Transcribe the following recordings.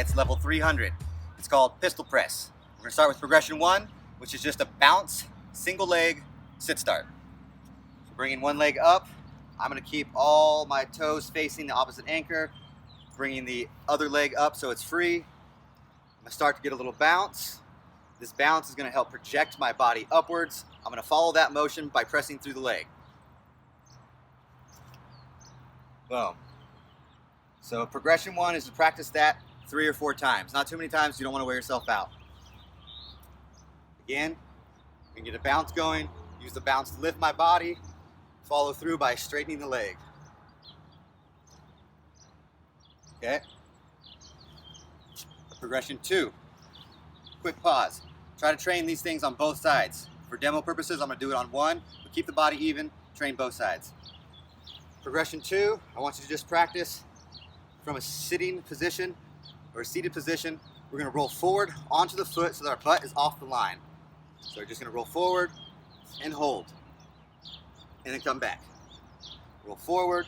it's level 300. It's called pistol press. We're gonna start with progression 1, which is just a bounce, single leg, sit start. So bringing one leg up, I'm gonna keep all my toes facing the opposite anchor, bringing the other leg up so it's free. I'm gonna start to get a little bounce. This bounce is gonna help project my body upwards. I'm gonna follow that motion by pressing through the leg. Boom. So progression 1 is to practice that 3 or 4 times. Not too many times, you don't wanna wear yourself out. Again, we can get a bounce going, use the bounce to lift my body, follow through by straightening the leg. Okay. Progression 2, quick pause. Try to train these things on both sides. For demo purposes, I'm gonna do it on one, but keep the body even, train both sides. Progression 2, I want you to just practice from a sitting position or a seated position. We're gonna roll forward onto the foot so that our butt is off the line. So we're just gonna roll forward and hold, and then come back. Roll forward,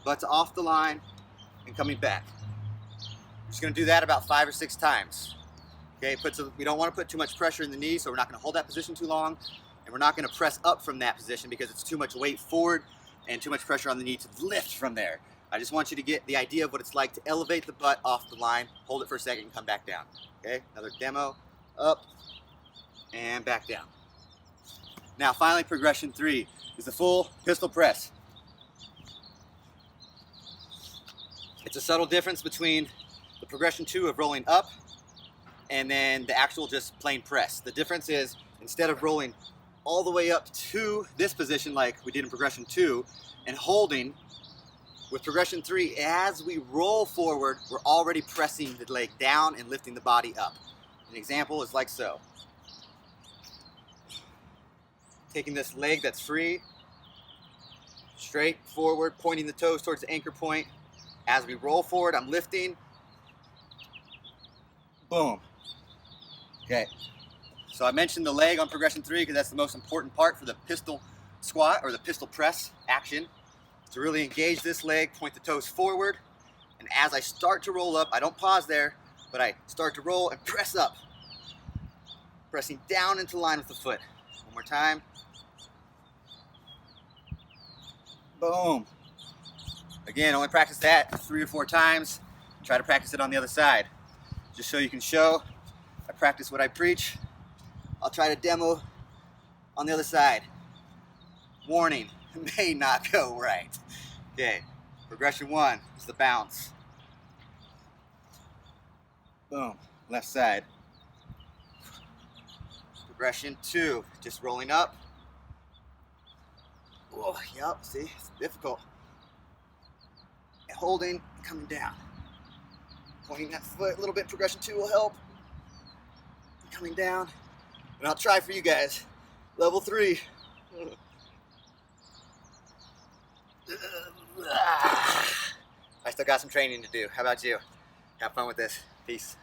butt's off the line, and coming back. We're just gonna do that about 5 or 6 times. Okay, we don't wanna put too much pressure in the knee, so we're not gonna hold that position too long, and we're not gonna press up from that position because it's too much weight forward and too much pressure on the knee to lift from there. I just want you to get the idea of what it's like to elevate the butt off the line, hold it for a second, and come back down. Okay, another demo, up, and back down. Now finally, progression 3 is the full pistol press. It's a subtle difference between the progression 2 of rolling up and then the actual just plain press. The difference is, instead of rolling all the way up to this position like we did in progression 2 and holding, with progression 3, as we roll forward, we're already pressing the leg down and lifting the body up. An example is like so. Taking this leg that's free, straight forward, pointing the toes towards the anchor point. As we roll forward, I'm lifting. Boom. Okay. So I mentioned the leg on progression 3 because that's the most important part for the pistol squat or the pistol press action. To really engage this leg, point the toes forward, and as I start to roll up, I don't pause there, but I start to roll and press up. Pressing down into line with the foot. One more time. Boom. Again, only practice that 3 or 4 times. Try to practice it on the other side. Just so you can show, I practice what I preach. I'll try to demo on the other side. Warning, it may not go right. Okay, progression 1 is the bounce. Boom, left side. Progression 2, just rolling up. Oh, yep, see, it's difficult. And holding, and coming down. Pointing that foot a little bit, progression 2 will help. Coming down. And I'll try for you guys. Level 3. I still got some training to do. How about you? Have fun with this. Peace.